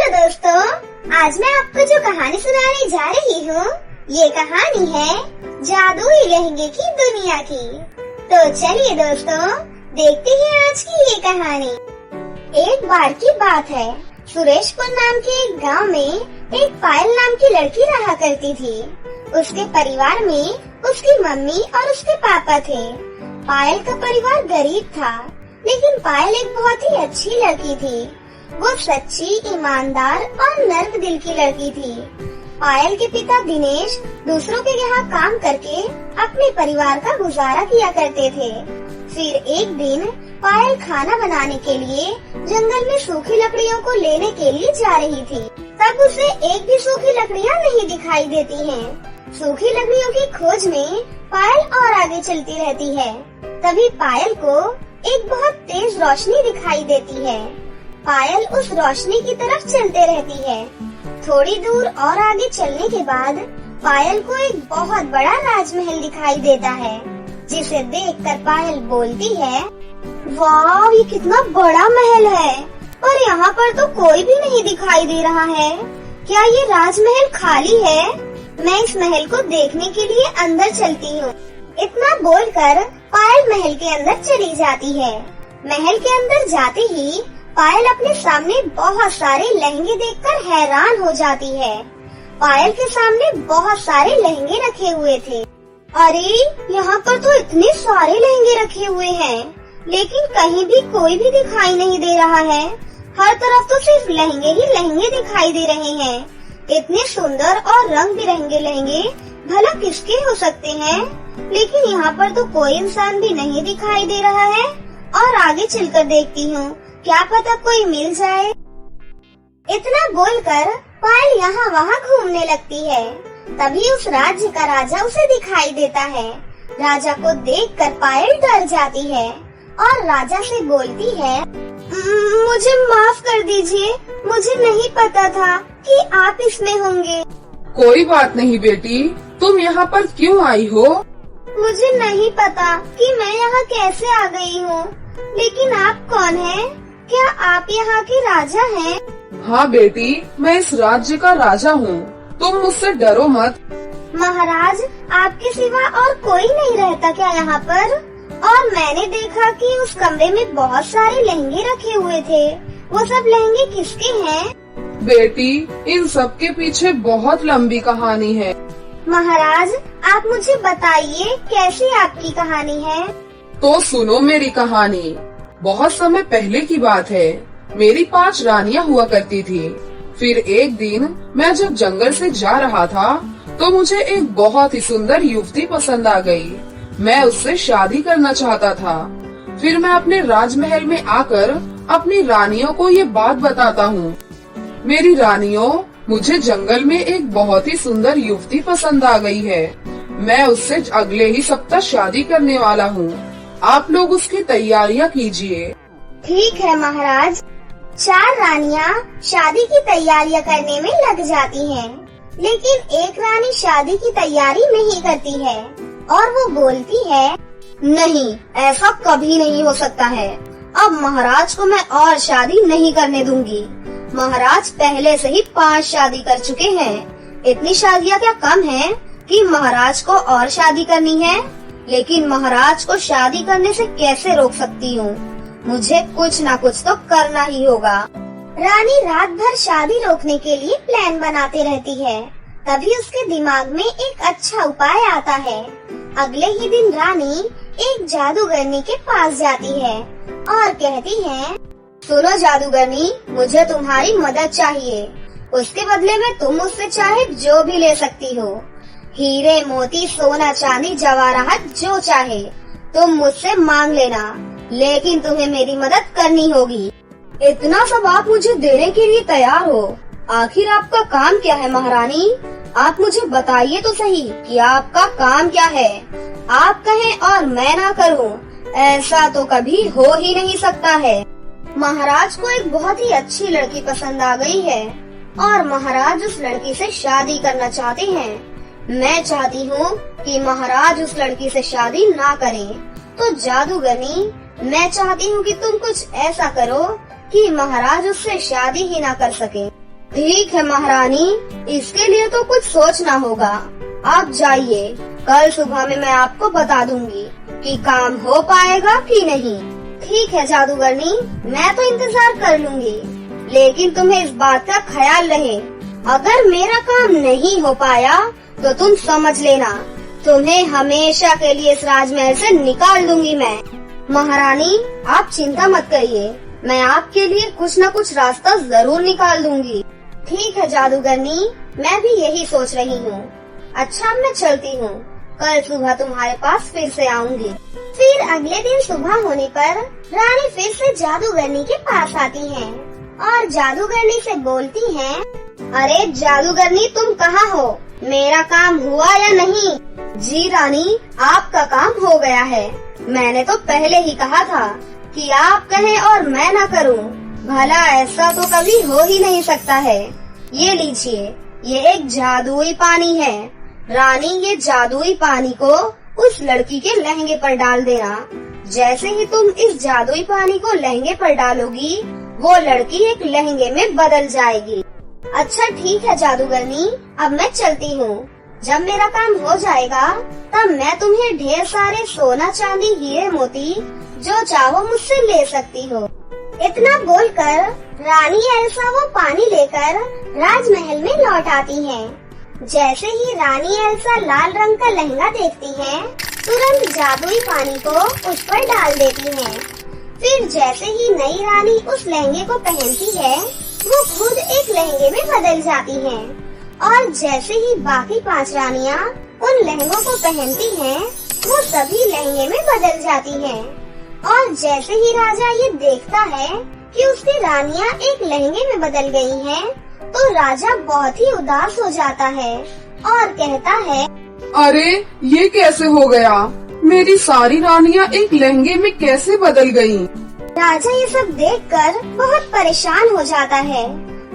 Hello दोस्तों, आज मैं आपको जो कहानी सुनाने जा रही हूँ, ये कहानी है जादुई लहंगे की दुनिया की। तो चलिए दोस्तों, देखते हैं आज की ये कहानी। एक बार की बात है, सुरेशपुर नाम के एक गांव में एक पायल नाम की लड़की रहा करती थी। उसके परिवार में उसकी मम्मी और उसके पापा थे। पायल का परिवार गरीब था, लेकिन पायल एक बहुत ही अच्छी लड़की थी। वो सच्ची, ईमानदार और नर्म दिल की लड़की थी। पायल के पिता दिनेश दूसरों के यहाँ काम करके अपने परिवार का गुजारा किया करते थे। फिर एक दिन पायल खाना बनाने के लिए जंगल में सूखी लकड़ियों को लेने के लिए जा रही थी। तब उसे एक भी सूखी लकड़ियाँ नहीं दिखाई देती हैं। सूखी लकड़ियों की खोज में पायल और आगे चलती रहती है। तभी पायल को एक बहुत तेज रोशनी दिखाई देती है। पायल उस रोशनी की तरफ चलते रहती है। थोड़ी दूर और आगे चलने के बाद पायल को एक बहुत बड़ा राजमहल दिखाई देता है, जिसे देखकर पायल बोलती है, वाह, ये कितना बड़ा महल है, पर यहाँ पर तो कोई भी नहीं दिखाई दे रहा है। क्या ये राजमहल खाली है? मैं इस महल को देखने के लिए अंदर चलती हूँ। इतना बोलकर पायल महल के अंदर चली जाती है। महल के अंदर जाते ही पायल अपने सामने बहुत सारे लहंगे देखकर हैरान हो जाती है। पायल के सामने बहुत सारे लहंगे रखे हुए थे। अरे, यहाँ पर तो इतने सारे लहंगे रखे हुए हैं, लेकिन कहीं भी कोई भी दिखाई नहीं दे रहा है। हर तरफ तो सिर्फ लहंगे ही लहंगे दिखाई दे रहे हैं। इतने सुंदर और रंग बिरंगे लहंगे भला किसके हो सकते हैं? लेकिन यहाँ पर तो कोई इंसान भी नहीं दिखाई दे रहा है। और आगे चलकर देखती हूँ, क्या पता कोई मिल जाए। इतना बोलकर पायल यहाँ वहाँ घूमने लगती है। तभी उस राज्य का राजा उसे दिखाई देता है। राजा को देखकर पायल डर जाती है और राजा से बोलती है, मुझे माफ कर दीजिए, मुझे नहीं पता था कि आप इसमें होंगे। कोई बात नहीं बेटी, तुम यहाँ पर क्यों आई हो? मुझे नहीं पता कि मैं यहाँ कैसे आ गई हूँ, लेकिन आप कौन हैं? क्या आप यहाँ के राजा हैं? हाँ बेटी, मैं इस राज्य का राजा हूँ। तुम मुझसे डरो मत। महाराज, आपके सिवा और कोई नहीं रहता क्या यहाँ पर? और मैंने देखा कि उस कमरे में बहुत सारे लहंगे रखे हुए थे। वो सब लहंगे किसके हैं? बेटी, इन सब के पीछे बहुत लंबी कहानी है। महाराज, आप मुझे बताइए, कैसी आपकी कहानी है? तो सुनो मेरी कहानी। बहुत समय पहले की बात है। मेरी 5 रानियां हुआ करती थी। फिर एक दिन मैं जब जंगल से जा रहा था, तो मुझे एक बहुत ही सुंदर युवती पसंद आ गई। मैं उससे शादी करना चाहता था। फिर मैं अपने राजमहल में आकर अपनी रानियों को ये बात बताता हूँ, मेरी रानियों, मुझे जंगल में एक बहुत ही सुंदर युवती पसंद आ गई है। मैं उससे अगले ही सप्ताह शादी करने वाला हूँ। आप लोग उसकी तैयारियाँ कीजिए। ठीक है महाराज। 4 रानियाँ शादी की तैयारियाँ करने में लग जाती हैं, लेकिन एक रानी शादी की तैयारी नहीं करती है और वो बोलती है, नहीं, ऐसा कभी नहीं हो सकता है। अब महाराज को मैं और शादी नहीं करने दूंगी। महाराज पहले से ही 5 शादी कर चुके हैं। इतनी शादियाँ क्या कम हैं कि महाराज को और शादी करनी है? लेकिन महाराज को शादी करने से कैसे रोक सकती हूँ? मुझे कुछ न कुछ तो करना ही होगा। रानी रात भर शादी रोकने के लिए प्लान बनाते रहती है। तभी उसके दिमाग में एक अच्छा उपाय आता है। अगले ही दिन रानी एक जादूगरनी के पास जाती है और कहती है, सुनो जादूगरनी, मुझे तुम्हारी मदद चाहिए। उसके बदले में तुम मुझसे चाहे जो भी ले सकती हो। हीरे, मोती, सोना, चांदी, जवाहरात, जो चाहे तुम मुझसे मांग लेना, लेकिन तुम्हें मेरी मदद करनी होगी। इतना सब आप मुझे देने के लिए तैयार हो? आखिर आपका काम क्या है महारानी? आप मुझे बताइए तो सही कि आपका काम क्या है। आप कहें और मैं ना करूं, ऐसा तो कभी हो ही नहीं सकता है। महाराज को एक बहुत ही अच्छी लड़की पसंद आ गई है और महाराज उस लड़की से शादी करना चाहते हैं। मैं चाहती हूँ कि महाराज उस लड़की से शादी ना करें। तो जादूगरनी, मैं चाहती हूँ कि तुम कुछ ऐसा करो कि महाराज उससे शादी ही ना कर सके। ठीक है महारानी, इसके लिए तो कुछ सोचना होगा। आप जाइए, कल सुबह में मैं आपको बता दूंगी कि काम हो पाएगा कि नहीं। ठीक है जादूगरनी, मैं तो इंतजार कर लूंगी, लेकिन तुम्हें इस बात का ख्याल रहे, अगर मेरा काम नहीं हो पाया तो तुम समझ लेना, तुम्हें हमेशा के लिए इस राजमहल से निकाल दूंगी मैं। महारानी आप चिंता मत करिए, मैं आपके लिए कुछ न कुछ रास्ता जरूर निकाल दूंगी। ठीक है जादूगरनी, मैं भी यही सोच रही हूँ। अच्छा मैं चलती हूँ, कल सुबह तुम्हारे पास फिर से आऊंगी। फिर अगले दिन सुबह होने पर रानी फिर से जादूगरनी के पास आती हैं और जादूगरनी से बोलती हैं, अरे जादूगरनी तुम कहाँ हो, मेरा काम हुआ या नहीं? जी रानी, आपका काम हो गया है। मैंने तो पहले ही कहा था कि आप कहें और मैं न करूं। भला ऐसा तो कभी हो ही नहीं सकता है। ये लीजिए, ये एक जादुई पानी है। रानी ये जादुई पानी को उस लड़की के लहंगे पर डाल देना। जैसे ही तुम इस जादुई पानी को लहंगे पर डालोगी, वो लड़की एक लहंगे में बदल जाएगी। अच्छा ठीक है जादूगरनी, अब मैं चलती हूँ। जब मेरा काम हो जाएगा तब मैं तुम्हें ढेर सारे सोना चांदी हीरे मोती जो चाहो मुझसे ले सकती हो। इतना बोलकर रानी एल्सा वो पानी लेकर राजमहल में लौट आती हैं। जैसे ही रानी एल्सा लाल रंग का लहंगा देखती हैं, तुरंत जादुई पानी को उस पर डाल देती हैं। फिर जैसे ही नई रानी उस लहंगे को पहनती है, वो खुद एक लहंगे में बदल जाती हैं। और जैसे ही बाकी 5 रानियां उन लहंगों को पहनती हैं, वो सभी लहंगे में बदल जाती हैं। और जैसे ही राजा ये देखता है कि उसकी रानियां एक लहंगे में बदल गई हैं, तो राजा बहुत ही उदास हो जाता है और कहता है, अरे ये कैसे हो गया, मेरी सारी रानियां एक लहंगे में कैसे बदल गयी? राजा ये सब देखकर बहुत परेशान हो जाता है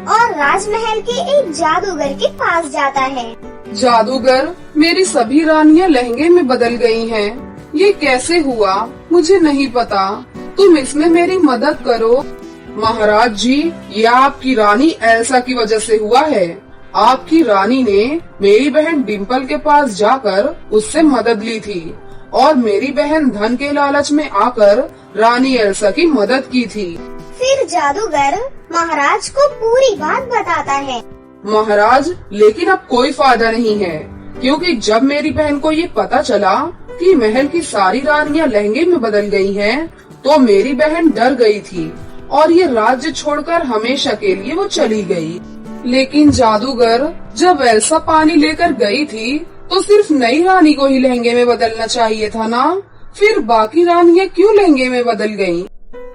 और राजमहल के एक जादूगर के पास जाता है। जादूगर, मेरी सभी रानियां लहंगे में बदल गई हैं। ये कैसे हुआ मुझे नहीं पता, तुम इसमें मेरी मदद करो। महाराज जी, ये आपकी रानी एल्सा की वजह से हुआ है। आपकी रानी ने मेरी बहन डिम्पल के पास जाकर उससे मदद ली थी और मेरी बहन धन के लालच में आकर रानी एल्सा की मदद की थी। फिर जादूगर महाराज को पूरी बात बताता है। महाराज, लेकिन अब कोई फायदा नहीं है, क्योंकि जब मेरी बहन को ये पता चला कि महल की सारी रानियां लहंगे में बदल गई हैं, तो मेरी बहन डर गई थी और ये राज्य छोड़कर हमेशा के लिए वो चली गई। लेकिन जादूगर, जब एल्सा पानी लेकर गई थी तो सिर्फ नई रानी को ही लहंगे में बदलना चाहिए था ना, फिर बाकी रानियां क्यों लहंगे में बदल गईं?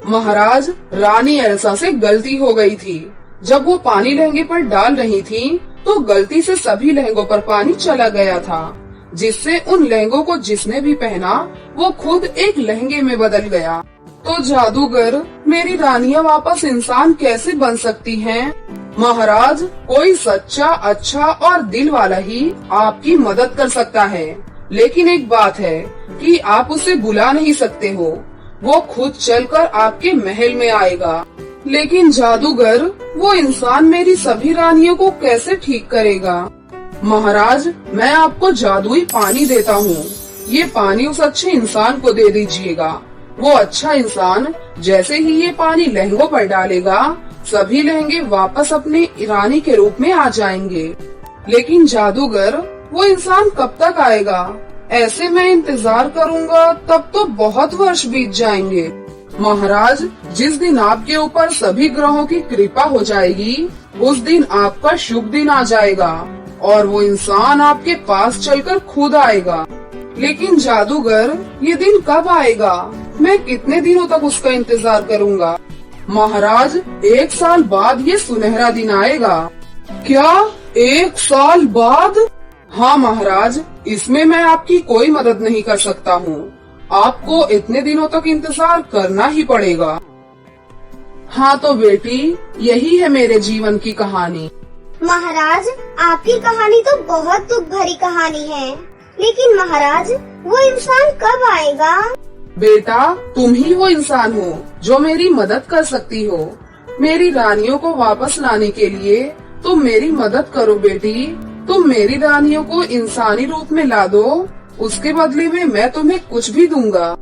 महाराज, रानी एल्सा से गलती हो गई थी। जब वो पानी लहंगे पर डाल रही थी तो गलती से सभी लहंगों पर पानी चला गया था, जिससे उन लहंगों को जिसने भी पहना वो खुद एक लहंगे में बदल गया। तो जादूगर, मेरी रानियां वापस इंसान कैसे बन सकती हैं? महाराज, कोई सच्चा, अच्छा और दिल वाला ही आपकी मदद कर सकता है, लेकिन एक बात है कि आप उसे बुला नहीं सकते हो। वो खुद चलकर आपके महल में आएगा। लेकिन जादूगर, वो इंसान मेरी सभी रानियों को कैसे ठीक करेगा? महाराज, मैं आपको जादुई पानी देता हूँ। ये पानी उस अच्छे इंसान को दे दीजिएगा। वो अच्छा इंसान जैसे ही ये पानी लहंगों पर डालेगा, सभी लहंगे वापस अपने रानी के रूप में आ जाएंगे। लेकिन जादूगर, वो इंसान कब तक आएगा? ऐसे मैं इंतजार करूँगा तब तो बहुत वर्ष बीत जाएंगे। महाराज, जिस दिन आपके ऊपर सभी ग्रहों की कृपा हो जाएगी, उस दिन आपका शुभ दिन आ जाएगा और वो इंसान आपके पास चलकर खुद आएगा। लेकिन जादूगर, ये दिन कब आएगा? मैं कितने दिनों तक उसका इंतजार करूँगा? महाराज, 1 साल बाद ये सुनहरा दिन आएगा। क्या 1 साल बाद? हाँ महाराज, इसमें मैं आपकी कोई मदद नहीं कर सकता हूँ। आपको इतने दिनों तक इंतजार करना ही पड़ेगा। हाँ तो बेटी, यही है मेरे जीवन की कहानी। महाराज, आपकी कहानी तो बहुत दुख भरी कहानी है, लेकिन महाराज, वो इंसान कब आएगा? बेटा, तुम ही वो इंसान हो जो मेरी मदद कर सकती हो। मेरी रानियों को वापस लाने के लिए तुम मेरी मदद करो बेटी। तुम मेरी रानियों को इंसानी रूप में ला दो, उसके बदले में मैं तुम्हें कुछ भी दूंगा।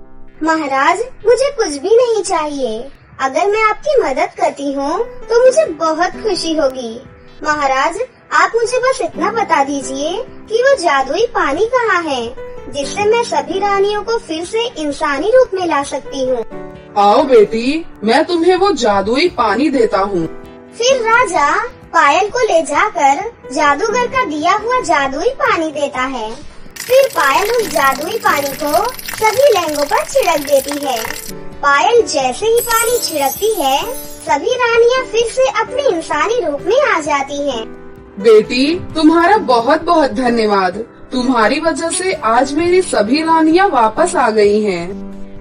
महाराज, मुझे कुछ भी नहीं चाहिए। अगर मैं आपकी मदद करती हूँ तो मुझे बहुत खुशी होगी। महाराज, आप मुझे बस इतना बता दीजिए कि वो जादुई पानी कहाँ है, जिससे मैं सभी रानियों को फिर से इंसानी रूप में ला सकती हूँ। आओ बेटी, मैं तुम्हें वो जादुई पानी देता हूँ। फिर राजा पायल को ले जाकर जादूगर का दिया हुआ जादुई पानी देता है। फिर पायल उस जादुई पानी को सभी लहंगों पर छिड़क देती है। पायल जैसे ही पानी छिड़कती है, सभी रानियां फिर से अपने इंसानी रूप में आ जाती हैं। बेटी, तुम्हारा बहुत बहुत धन्यवाद। तुम्हारी वजह से आज मेरी सभी रानियां वापस आ गई हैं।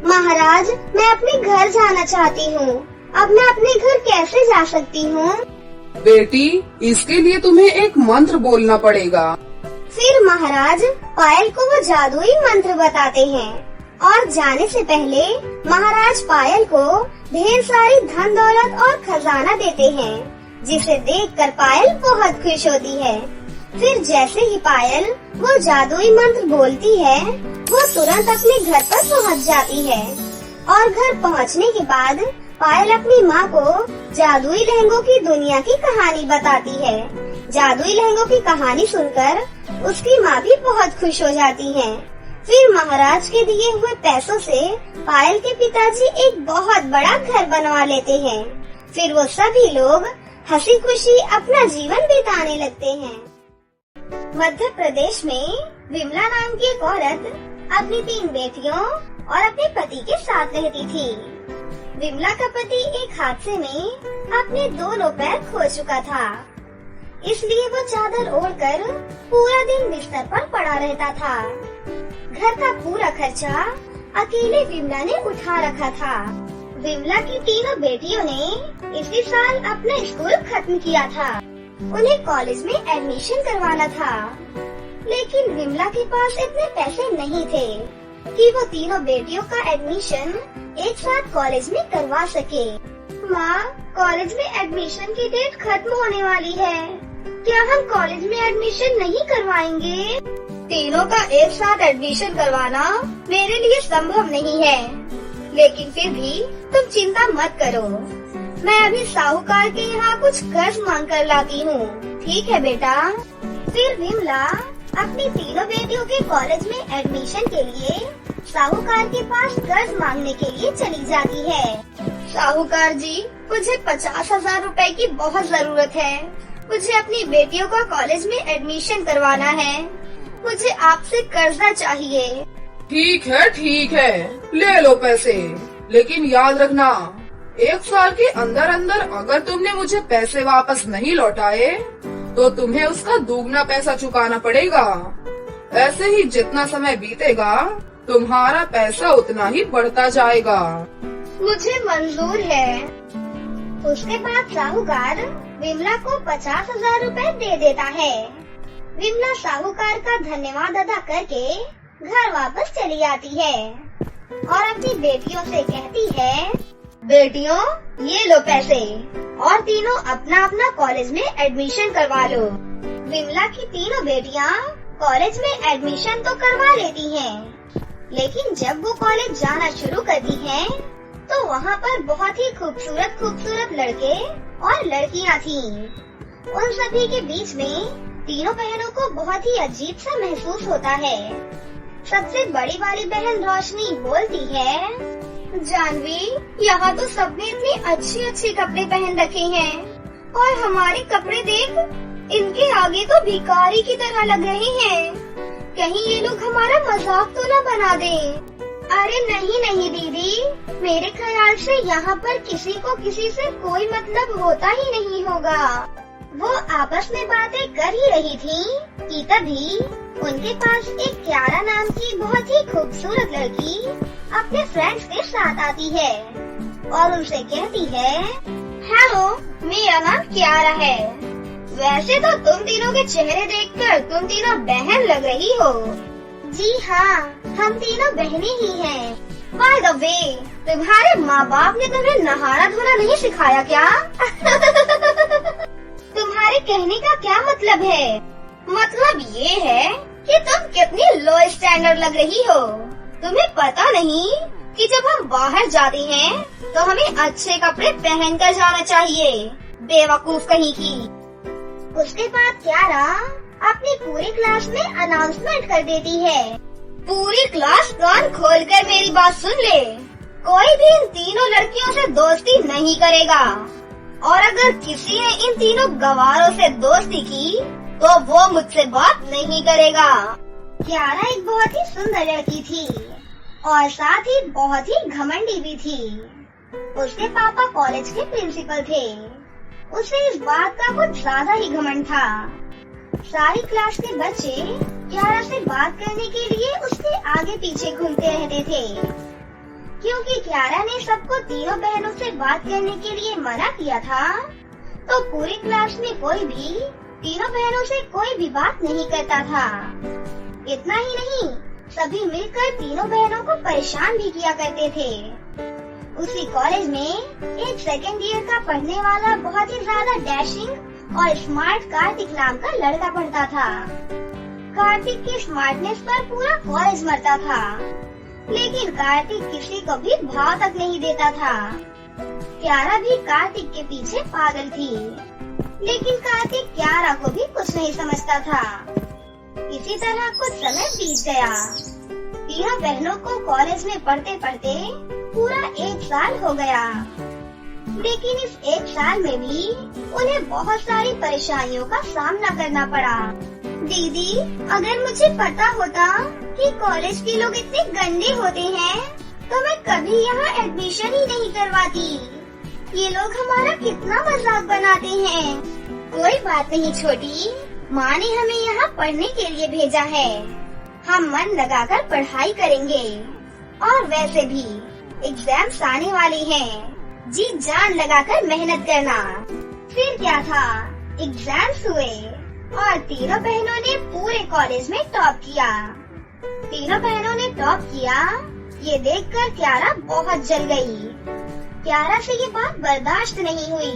महाराज, मैं अपने घर जाना चाहती हूँ। अब मैं अपने घर कैसे जा सकती हूँ? बेटी, इसके लिए तुम्हें एक मंत्र बोलना पड़ेगा। फिर महाराज पायल को वो जादुई मंत्र बताते हैं और जाने से पहले महाराज पायल को ढेर सारी धन दौलत और खजाना देते हैं, जिसे देखकर पायल बहुत खुश होती है। फिर जैसे ही पायल वो जादुई मंत्र बोलती है, वो तुरंत अपने घर पर पहुंच जाती है। और घर पहुंचने के बाद पायल अपनी माँ को जादुई लहंगों की दुनिया की कहानी बताती है। जादुई लहंगों की कहानी सुनकर उसकी माँ भी बहुत खुश हो जाती है। फिर महाराज के दिए हुए पैसों से पायल के पिताजी एक बहुत बड़ा घर बनवा लेते हैं। फिर वो सभी लोग हंसी खुशी अपना जीवन बिताने लगते हैं। मध्य प्रदेश में विमला नाम की एक औरत अपनी 3 बेटियों और अपने पति के साथ रहती थी। विमला का पति एक हादसे में अपने दोनों पैर खो चुका था, इसलिए वो चादर ओढ़कर पूरा दिन बिस्तर पर पड़ा रहता था। घर का पूरा खर्चा अकेले विमला ने उठा रखा था। विमला की 3 बेटियों ने इसी साल अपना स्कूल खत्म किया था। उन्हें कॉलेज में एडमिशन करवाना था, लेकिन विमला के पास इतने पैसे नहीं थे कि वो 3 बेटियों का एडमिशन एक साथ कॉलेज में करवा सके। माँ, कॉलेज में एडमिशन की डेट खत्म होने वाली है, क्या हम कॉलेज में एडमिशन नहीं करवाएंगे? 3 का एक साथ एडमिशन करवाना मेरे लिए संभव नहीं है, लेकिन फिर भी तुम चिंता मत करो। मैं अभी साहूकार के यहाँ कुछ कर्ज मांग कर लाती हूँ, ठीक है बेटा? फिर विमला अपनी 3 बेटियों के कॉलेज में एडमिशन के लिए साहूकार के पास कर्ज मांगने के लिए चली जाती है। साहूकार जी, मुझे 50,000 रुपए की बहुत जरूरत है। मुझे अपनी बेटियों का कॉलेज में एडमिशन करवाना है। मुझे आपसे कर्जा चाहिए। ठीक है, ले लो पैसे, लेकिन याद रखना 1 साल के अंदर अंदर अगर तुमने मुझे पैसे वापस नहीं लौटाए तो तुम्हें उसका दुगना पैसा चुकाना पड़ेगा। ऐसे ही जितना समय बीतेगा तुम्हारा पैसा उतना ही बढ़ता जाएगा। मुझे मंजूर है। उसके बाद साहूकार विमला को 50,000 रुपए दे देता है। विमला साहूकार का धन्यवाद अदा करके घर वापस चली आती है और अपनी बेटियों से कहती है, बेटियों, ये लो पैसे और तीनों अपना अपना कॉलेज में एडमिशन करवा लो। विमला की 3 बेटियाँ कॉलेज में एडमिशन तो करवा लेती हैं, लेकिन जब वो कॉलेज जाना शुरू करती हैं, तो वहाँ पर बहुत ही खूबसूरत लड़के और लड़कियाँ थीं। उन सभी के बीच में 3 बहनों को बहुत ही अजीब सा महसूस होता है। सबसे बड़ी वाली बहन रोशनी बोलती है, जानवी, यहाँ तो सबने इतने अच्छे कपड़े पहन रखे हैं और हमारे कपड़े देख, इनके आगे तो भिखारी की तरह लग रहे हैं। कहीं ये लोग हमारा मजाक तो न बना दें। अरे नहीं दीदी, मेरे ख्याल से यहाँ पर किसी को किसी से कोई मतलब होता ही नहीं होगा। वो आपस में बातें कर ही रही थी कि तभी उनके पास एक क्यारा नाम की बहुत ही खूबसूरत लड़की अपने फ्रेंड्स के साथ आती है और उनसे कहती है, हेलो, मेरा नाम क्यारा है। वैसे तो तुम तीनों के चेहरे देखकर तुम तीनों बहन लग रही हो। जी हाँ, हम 3 बहनें ही हैं। बाय द वे, तुम्हारे माँ बाप ने तुम्हें नहाना धोना नहीं सिखाया क्या? तुम्हारे कहने का क्या मतलब है? मतलब ये है कि तुम कितनी लो स्टैंडर्ड लग रही हो। तुम्हें पता नहीं कि जब हम बाहर जाते हैं तो हमें अच्छे कपड़े पहन कर जाना चाहिए। बेवकूफ कहीं की। उसके बाद क्यारा अपनी पूरी क्लास में अनाउंसमेंट कर देती है। पूरी क्लास कान खोलकर मेरी बात सुन ले। कोई भी इन तीनों लड़कियों से दोस्ती नहीं करेगा, और अगर किसी ने इन तीनों गवारों से दोस्ती की तो वो मुझसे बात नहीं करेगा। क्यारा एक बहुत ही सुंदर लड़की थी और साथ ही बहुत ही घमंडी भी थी। उसके पापा कॉलेज के प्रिंसिपल थे। उसे इस बात का कुछ ज्यादा ही घमंड था। सारी क्लास के बच्चे क्यारा से बात करने के लिए उसके आगे पीछे घूमते रहते थे। क्योंकि क्यारा ने सबको तीनों बहनों से बात करने के लिए मना किया था, तो पूरी क्लास में कोई भी तीनों बहनों से कोई भी बात नहीं करता था। इतना ही नहीं, सभी मिलकर तीनों बहनों को परेशान भी किया करते थे। उसी कॉलेज में एक सेकेंड ईयर का पढ़ने वाला बहुत ही ज्यादा डैशिंग और स्मार्ट कार्तिक नाम का लड़का पढ़ता था। कार्तिक की स्मार्टनेस पर पूरा कॉलेज मरता था, लेकिन कार्तिक किसी को भी भाव तक नहीं देता था। क्यारा भी कार्तिक के पीछे पागल थी, लेकिन कार्तिक क्यारा को भी कुछ नहीं समझता था। इसी तरह कुछ समय बीत गया। तीनों बहनों को कॉलेज में पढ़ते पढ़ते पूरा 1 साल हो गया, लेकिन इस 1 साल में भी उन्हें बहुत सारी परेशानियों का सामना करना पड़ा। दीदी, अगर मुझे पता होता कि कॉलेज के लोग इतने गंदे होते हैं तो मैं कभी यहाँ एडमिशन ही नहीं करवाती। ये लोग हमारा कितना मजाक बनाते हैं। कोई बात नहीं छोटी, माँ ने हमें यहाँ पढ़ने के लिए भेजा है। हम मन लगाकर पढ़ाई करेंगे, और वैसे भी एग्जाम्स आने वाले हैं। जी जान लगाकर मेहनत करना। फिर क्या था, एग्जाम्स हुए और तीनों बहनों ने पूरे कॉलेज में टॉप किया। तीनों बहनों ने टॉप किया, ये देखकर क्यारा बहुत जल गई। क्यारा से ये बात बर्दाश्त नहीं हुई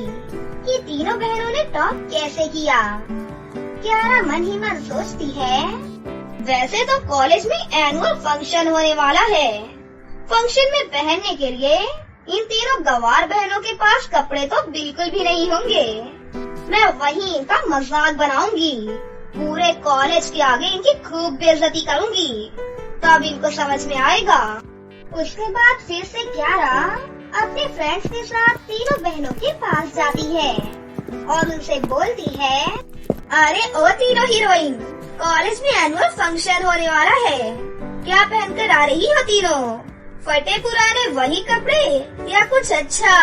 कि तीनों बहनों ने टॉप कैसे किया। क्यारा मन ही मन सोचती है, वैसे तो कॉलेज में एनुअल फंक्शन होने वाला है। फंक्शन में पहनने के लिए इन तीनों गवार बहनों के पास कपड़े तो बिल्कुल भी नहीं होंगे। मैं वहीं इनका मजाक बनाऊंगी। पूरे कॉलेज के आगे इनकी खूब बेइज्जती करूंगी, तब इनको समझ में आएगा। उसके बाद फिर से क्यारा अपने फ्रेंड्स के साथ तीनों बहनों के पास जाती है और उनसे बोलती है, अरे ओ तीनों हीरोइन, कॉलेज में एनुअल फंक्शन होने वाला है। क्या पहनकर आ रही हो तीनों? फटे पुराने वही कपड़े या कुछ अच्छा?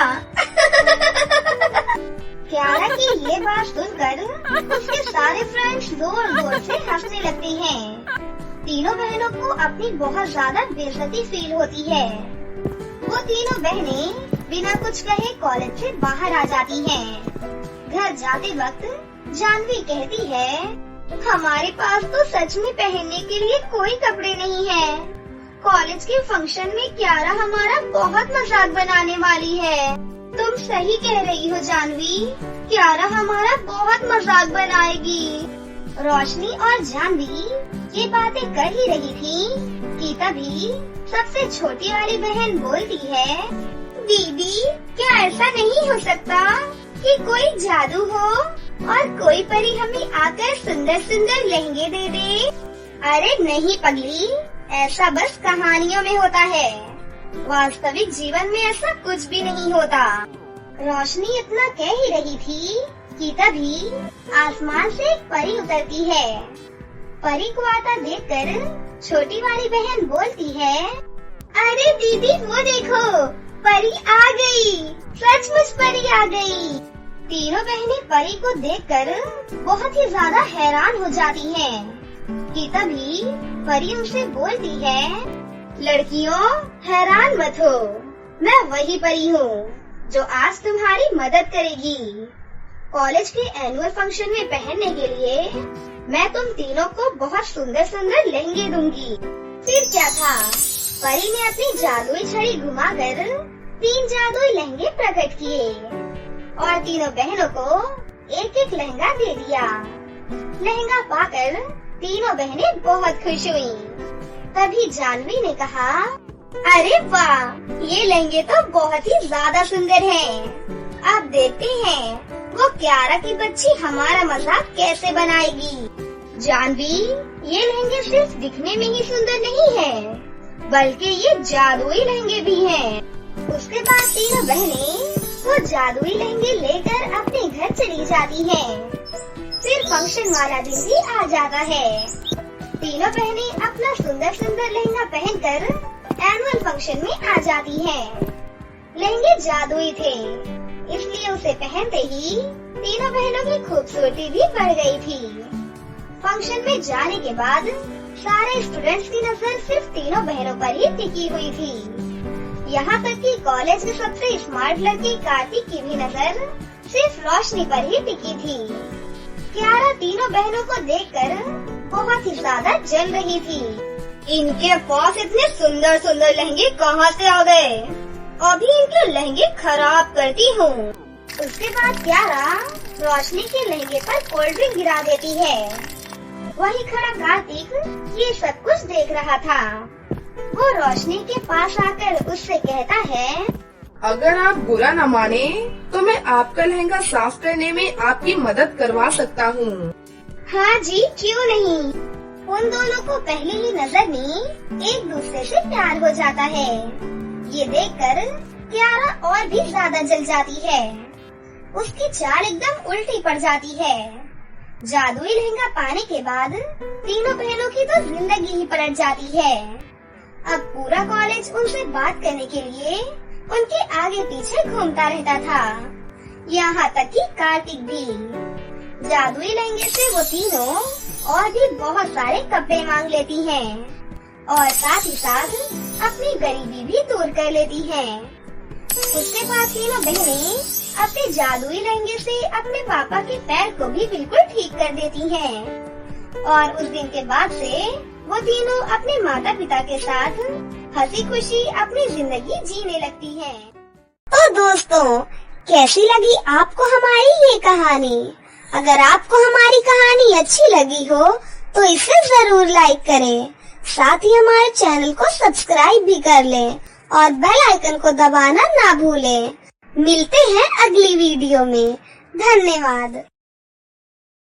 क्यारा की ये बात सुनकर उसके सारे फ्रेंड्स जोर जोर से हंसने लगते हैं। तीनों बहनों को अपनी बहुत ज्यादा बेइज्जती फील होती है। वो तीनों बहनें बिना कुछ कहे कॉलेज से बाहर आ जाती हैं। घर जाते वक्त जानवी कहती है, हमारे पास तो सच में पहनने के लिए कोई कपड़े नहीं है। कॉलेज के फंक्शन में क्यारा हमारा बहुत मजाक बनाने वाली है। तुम सही कह रही हो जानवी, क्यारा हमारा बहुत मजाक बनाएगी। रोशनी और जानवी ये बातें कर ही रही थी कि तभी सबसे छोटी वाली बहन बोलती है, दीदी, क्या ऐसा नहीं हो सकता कि कोई जादू हो और कोई परी हमें आकर सुंदर सुंदर लहंगे दे दे? अरे नहीं पगली, ऐसा बस कहानियों में होता है। वास्तविक जीवन में ऐसा कुछ भी नहीं होता। रोशनी इतना कह ही रही थी कि तभी आसमान से एक परी उतरती है। परी को आता देखकर छोटी वाली बहन बोलती है, अरे दीदी वो देखो, परी आ गई, सचमुच परी आ गई। तीनों बहनें परी को देखकर बहुत ही ज्यादा हैरान हो जाती हैं कि तभी परी उनसे बोलती है, लड़कियों हैरान मत हो, मैं वही परी हूँ जो आज तुम्हारी मदद करेगी। कॉलेज के एनुअल फंक्शन में पहनने के लिए मैं तुम तीनों को बहुत सुंदर सुंदर लहंगे दूंगी। फिर क्या था, परी ने अपनी जादुई छड़ी घुमाकर 3 जादुई लहंगे प्रकट किए और तीनों बहनों को एक एक लहंगा दे दिया। लहंगा पाकर तीनों बहनें बहुत खुश हुईं। तभी जानवी ने कहा, अरे वाह, ये लहंगे तो बहुत ही ज्यादा सुंदर हैं। अब देखते हैं वो क्यारा की बच्ची हमारा मजाक कैसे बनाएगी। जानवी, ये लहंगे सिर्फ दिखने में ही सुंदर नहीं है, बल्कि ये जादुई लहंगे भी हैं। उसके बाद तीनों बहनें वो जादुई लहंगे लेकर अपने घर चली जाती हैं। फिर फंक्शन वाला दिन भी आ जाता है। तीनों बहनें अपना सुंदर सुंदर लहंगा पहनकर एनुअल फंक्शन में आ जाती हैं। लहंगे जादुई थे, इसलिए उसे पहनते ही तीनों बहनों की खूबसूरती भी बढ़ गई थी। फंक्शन में जाने के बाद सारे स्टूडेंट्स की नजर सिर्फ तीनों बहनों पर ही टिकी हुई थी। यहाँ तक कि कॉलेज में सबसे स्मार्ट लड़की कार्तिक की भी नजर सिर्फ रोशनी पर ही टिकी थी। क्यारा तीनों बहनों को देखकर बहुत ही ज्यादा जल रही थी। इनके पास इतने सुंदर सुंदर लहंगे कहाँ से आ गए? अभी इनके लहंगे खराब करती हूँ। उसके बाद क्यारा रोशनी के लहंगे पर कोल्ड ड्रिंक गिरा देती है। वहीं खड़ा कार्तिक ये सब कुछ देख रहा था। वो रोशनी के पास आकर उससे कहता है, अगर आप बुरा न माने तो मैं आपका लहंगा साफ करने में आपकी मदद करवा सकता हूँ। हाँ जी, क्यों नहीं। उन दोनों को पहली ही नजर में एक दूसरे से प्यार हो जाता है। ये देखकर क्यारा और भी ज्यादा जल जाती है। उसकी चाल एकदम उल्टी पड़ जाती है। जादुई लहंगा पाने के बाद तीनों बहनों की तो जिंदगी ही पलट जाती है। अब पूरा कॉलेज उनसे बात करने के लिए उनके आगे पीछे घूमता रहता था। यहाँ तक कि कार्तिक भी। जादुई लहंगे से वो तीनों और भी बहुत सारे कपड़े मांग लेती हैं और साथ ही साथ अपनी गरीबी भी दूर कर लेती हैं। उसके बाद तीनों बहनें अपने जादुई लहंगे से अपने पापा के पैर को भी बिल्कुल ठीक कर देती हैं और उस दिन के बाद से वो तीनों अपने माता पिता के साथ हंसी खुशी अपनी जिंदगी जीने लगती हैं। तो दोस्तों, कैसी लगी आपको हमारी ये कहानी? अगर आपको हमारी कहानी अच्छी लगी हो तो इसे जरूर लाइक करें। साथ ही हमारे चैनल को सब्सक्राइब भी कर लें और बेल आइकन को दबाना ना भूलें। मिलते हैं अगली वीडियो में। धन्यवाद।